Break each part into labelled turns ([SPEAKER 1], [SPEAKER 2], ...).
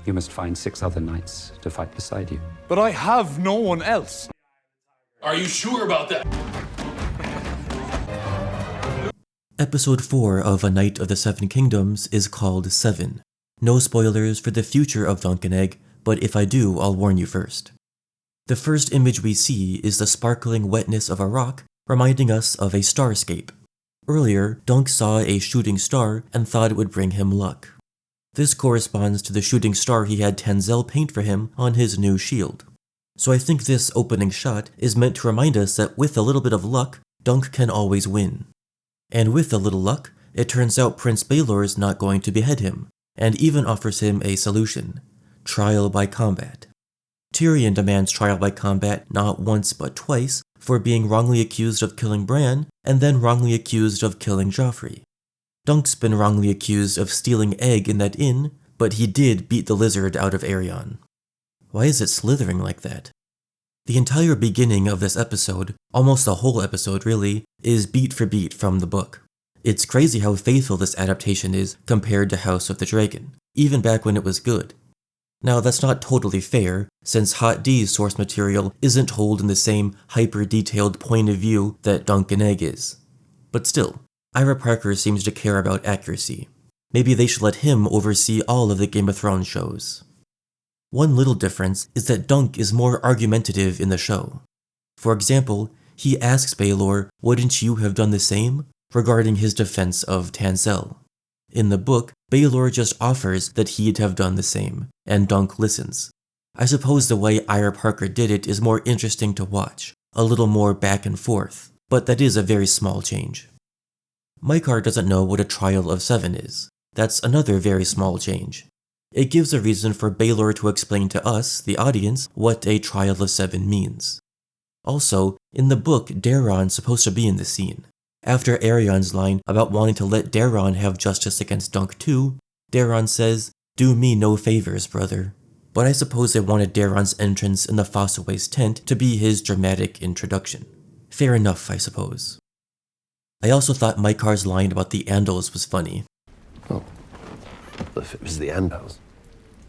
[SPEAKER 1] You must find 6 other knights to fight beside you.
[SPEAKER 2] But I have no one else.
[SPEAKER 3] Are you sure about that?
[SPEAKER 4] Episode 4 of A Knight of the Seven Kingdoms is called Seven. No spoilers for the future of Dunk and Egg, but if I do, I'll warn you first. The first image we see is the sparkling wetness of a rock, reminding us of a starscape. Earlier, Dunk saw a shooting star and thought it would bring him luck. This corresponds to the shooting star he had Tanzell paint for him on his new shield. So I think this opening shot is meant to remind us that with a little bit of luck, Dunk can always win. And with a little luck, it turns out Prince Baelor's not going to behead him, and even offers him a solution: trial by combat. Tyrion demands trial by combat not once but twice for being wrongly accused of killing Bran and then wrongly accused of killing Joffrey. Dunk's been wrongly accused of stealing egg in that inn, but he did beat the lizard out of Aerion. Why is it slithering like that? The entire beginning of this episode, almost the whole episode really, is beat for beat from the book. It's crazy how faithful this adaptation is compared to House of the Dragon, even back when it was good. Now that's not totally fair, since Hot D's source material isn't told in the same hyper-detailed point of view that Dunk and Egg is. But still, Ira Parker seems to care about accuracy. Maybe they should let him oversee all of the Game of Thrones shows. One little difference is that Dunk is more argumentative in the show. For example, he asks Baelor, "Wouldn't you have done the same?" regarding his defense of Tanzell. In the book, Baelor just offers that he'd have done the same, and Dunk listens. I suppose the way Ira Parker did it is more interesting to watch, a little more back and forth, but that is a very small change. Mykar doesn't know what a trial of 7 is. That's another very small change. It gives a reason for Baelor to explain to us, the audience, what a trial of 7 means. Also, in the book, Daeron's supposed to be in the scene. After Aerion's line about wanting to let Daeron have justice against Dunk too, Daeron says, "Do me no favors, brother." But I suppose they wanted Daeron's entrance in the Fossaway's tent to be his dramatic introduction. Fair enough, I suppose. I also thought Mykar's line about the Andals was funny.
[SPEAKER 5] Well, if it was the Andals.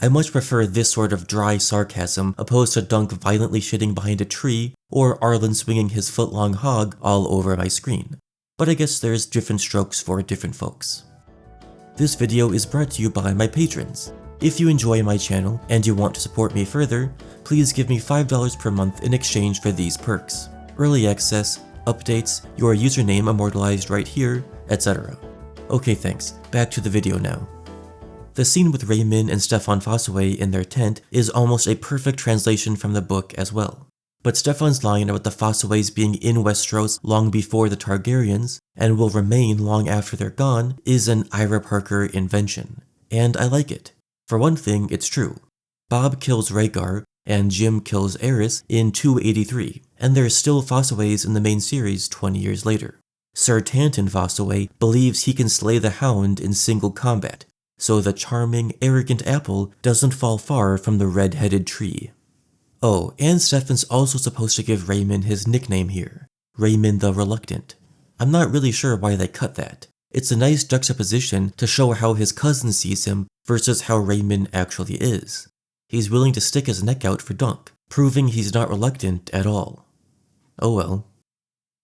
[SPEAKER 4] I much prefer this sort of dry sarcasm opposed to Dunk violently shitting behind a tree or Arlen swinging his foot-long hog all over my screen. But I guess there's different strokes for different folks. This video is brought to you by my patrons. If you enjoy my channel and you want to support me further, please give me $5 per month in exchange for these perks: early access, updates, your username immortalized right here, etc. Okay, thanks. Back to the video now. The scene with Rhaemyn and Steffon Fossaway in their tent is almost a perfect translation from the book as well. But Steffon's line about the Fossaways being in Westeros long before the Targaryens, and will remain long after they're gone, is an Ira Parker invention. And I like it. For one thing, it's true. Bob kills Rhaegar, and Jim kills Aerys in 283, and there's still Fossaways in the main series 20 years later. Sir Tanton Fossaway believes he can slay the Hound in single combat, so the charming, arrogant apple doesn't fall far from the red-headed tree. Oh, and Steffon's also supposed to give Rhaemyn his nickname here, Rhaemyn the Reluctant. I'm not really sure why they cut that. It's a nice juxtaposition to show how his cousin sees him versus how Rhaemyn actually is. He's willing to stick his neck out for Dunk, proving he's not reluctant at all. Oh well.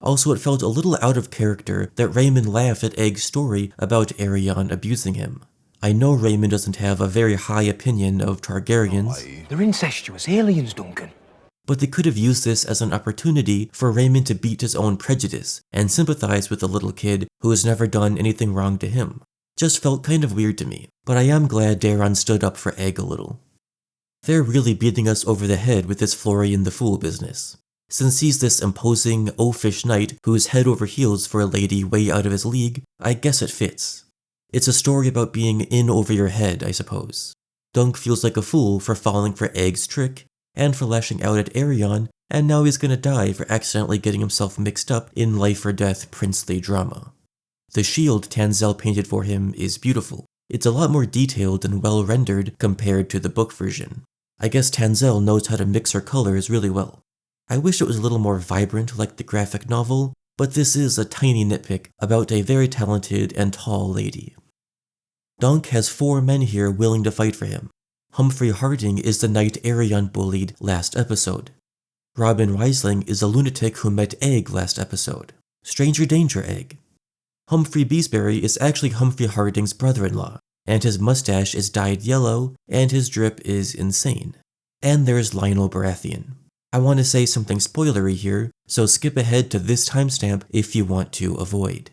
[SPEAKER 4] Also, it felt a little out of character that Rhaemyn laughed at Egg's story about Aerion abusing him. I know Rhaemyn doesn't have a very high opinion of Targaryens.
[SPEAKER 6] They're incestuous aliens, Duncan.
[SPEAKER 4] But they could have used this as an opportunity for Rhaemyn to beat his own prejudice and sympathize with the little kid who has never done anything wrong to him. Just felt kind of weird to me, but I am glad Daeron stood up for Egg a little. They're really beating us over the head with this Florian the Fool business. Since he's this imposing, oafish knight who's head over heels for a lady way out of his league, I guess it fits. It's a story about being in over your head, I suppose. Dunk feels like a fool for falling for Egg's trick, and for lashing out at Aerion, and now he's gonna die for accidentally getting himself mixed up in life or death princely drama. The shield Tanzell painted for him is beautiful. It's a lot more detailed and well rendered compared to the book version. I guess Tanzell knows how to mix her colors really well. I wish it was a little more vibrant like the graphic novel, but this is a tiny nitpick about a very talented and tall lady. Dunk has 4 men here willing to fight for him. Humphrey Harding is the knight Arion bullied last episode. Robin Riesling is a lunatic who met Egg last episode. Stranger danger, Egg. Humphrey Beesbury is actually Humphrey Harding's brother-in-law, and his mustache is dyed yellow, and his drip is insane. And there's Lyonel Baratheon. I want to say something spoilery here, so skip ahead to this timestamp if you want to avoid.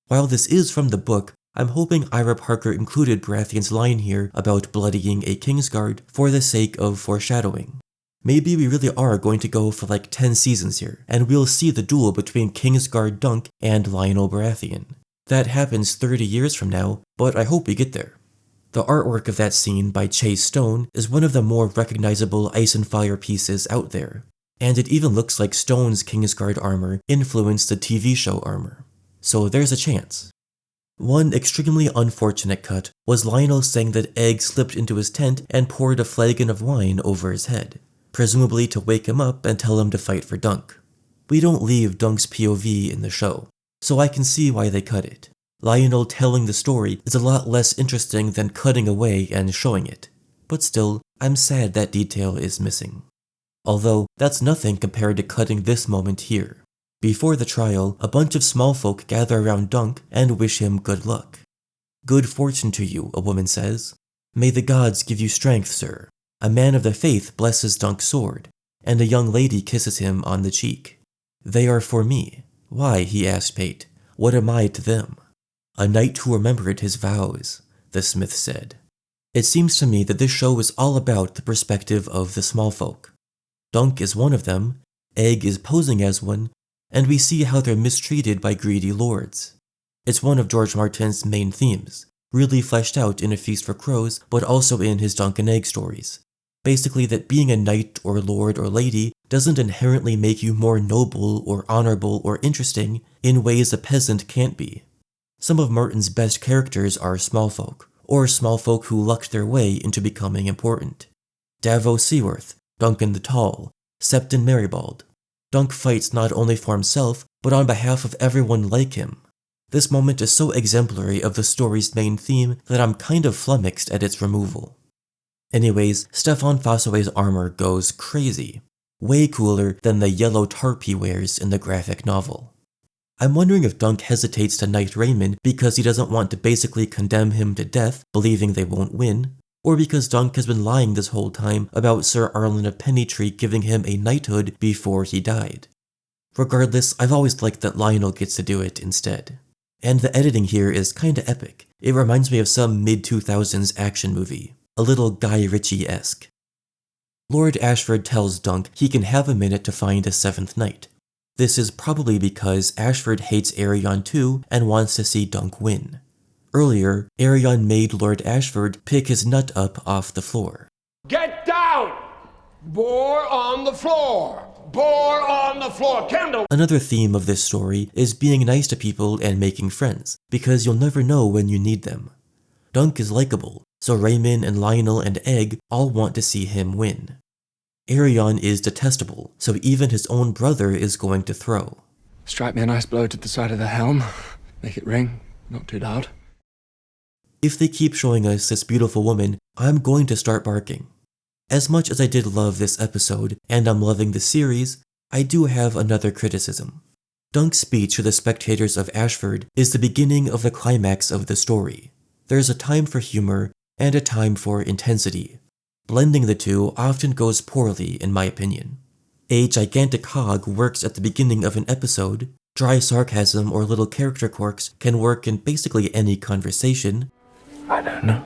[SPEAKER 4] While this is from the book, I'm hoping Ira Parker included Baratheon's line here about bloodying a Kingsguard for the sake of foreshadowing. Maybe we really are going to go for like 10 seasons here, and we'll see the duel between Kingsguard Dunk and Lyonel Baratheon. That happens 30 years from now, but I hope we get there. The artwork of that scene by Chase Stone is one of the more recognizable Ice and Fire pieces out there, and it even looks like Stone's Kingsguard armor influenced the TV show armor. So there's a chance. One extremely unfortunate cut was Lyonel saying that Egg slipped into his tent and poured a flagon of wine over his head, presumably to wake him up and tell him to fight for Dunk. We don't leave Dunk's POV in the show, so I can see why they cut it. Lyonel telling the story is a lot less interesting than cutting away and showing it, but still, I'm sad that detail is missing. Although, that's nothing compared to cutting this moment here. Before the trial, a bunch of small folk gather around Dunk and wish him good luck. "Good fortune to you," a woman says. "May the gods give you strength, sir." A man of the faith blesses Dunk's sword, and a young lady kisses him on the cheek. "They are for me." "Why?" he asked Pate. "What am I to them?" "A knight who remembered his vows," the smith said. It seems to me that this show is all about the perspective of the small folk. Dunk is one of them, Egg is posing as one, and we see how they're mistreated by greedy lords. It's one of George Martin's main themes, really fleshed out in A Feast for Crows, but also in his Dunk and Egg stories. Basically that being a knight or lord or lady doesn't inherently make you more noble or honorable or interesting in ways a peasant can't be. Some of Martin's best characters are small folk, or small folk who lucked their way into becoming important. Davos Seaworth, Duncan the Tall, Septon Marybald. Dunk fights not only for himself, but on behalf of everyone like him. This moment is so exemplary of the story's main theme that I'm kind of flummoxed at its removal. Anyways, Stefan Fossoway's armor goes crazy. Way cooler than the yellow tarp he wears in the graphic novel. I'm wondering if Dunk hesitates to knight Raymond because he doesn't want to basically condemn him to death, believing they won't win, or because Dunk has been lying this whole time about Sir Arlen of Pennytree giving him a knighthood before he died. Regardless, I've always liked that Lyonel gets to do it instead. And the editing here is kinda epic. It reminds me of some mid-2000s action movie, a little Guy Ritchie-esque. Lord Ashford tells Dunk he can have a minute to find a 7th knight. This is probably because Ashford hates Arion too and wants to see Dunk win. Earlier, Arion made Lord Ashford pick his nut up off the floor.
[SPEAKER 7] Get down! Boar on the floor! Boar on the floor! Candle!
[SPEAKER 4] Another theme of this story is being nice to people and making friends, because you'll never know when you need them. Dunk is likable, so Raymond and Lyonel and Egg all want to see him win. Arion is detestable, so even his own brother is going to throw.
[SPEAKER 6] Strike me a nice blow to the side of the helm. Make it ring, not too loud.
[SPEAKER 4] If they keep showing us this beautiful woman, I'm going to start barking. As much as I did love this episode, and I'm loving the series, I do have another criticism. Dunk's speech to the spectators of Ashford is the beginning of the climax of the story. There's a time for humor, and a time for intensity. Blending the two often goes poorly, in my opinion. A gigantic hog works at the beginning of an episode, dry sarcasm or little character quirks can work in basically any conversation.
[SPEAKER 6] I don't know.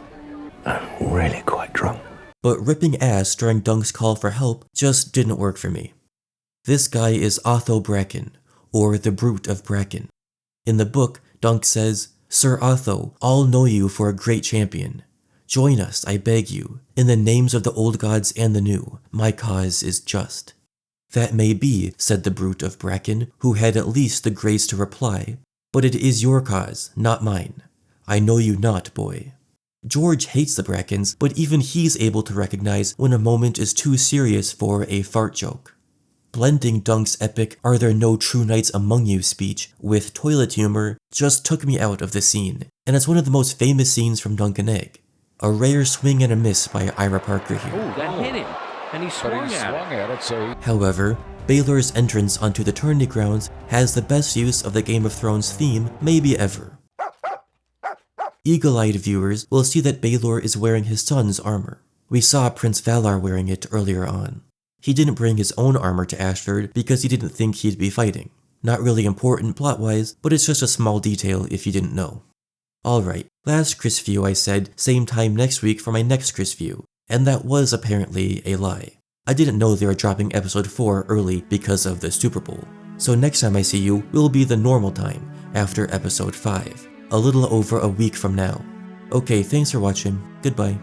[SPEAKER 6] I'm really quite drunk.
[SPEAKER 4] But ripping ass during Dunk's call for help just didn't work for me. This guy is Otho Bracken, or the Brute of Bracken. In the book, Dunk says, "Sir Otho, all know you for a great champion. Join us, I beg you, in the names of the old gods and the new. My cause is just." "That may be," said the Brute of Bracken, who had at least the grace to reply, "but it is your cause, not mine. I know you not, boy." George hates the Brackens, but even he's able to recognize when a moment is too serious for a fart joke. Blending Dunk's epic "Are there no true knights among you" speech with toilet humor just took me out of the scene, and it's one of the most famous scenes from Dunk and Egg. A rare swing and a miss by Ira Parker here.
[SPEAKER 8] That hit him, and he swung at it.
[SPEAKER 4] However, Baelor's entrance onto the tourney grounds has the best use of the Game of Thrones theme maybe ever. Eagle-eyed viewers will see that Baelor is wearing his son's armor. We saw Prince Valar wearing it earlier on. He didn't bring his own armor to Ashford because he didn't think he'd be fighting. Not really important plot-wise, but it's just a small detail if you didn't know. Alright, last Chris View I said same time next week for my next Chris View, and that was apparently a lie. I didn't know they were dropping episode 4 early because of the Super Bowl. So next time I see you will be the normal time, after episode 5, a little over a week from now. Okay, thanks for watching, goodbye.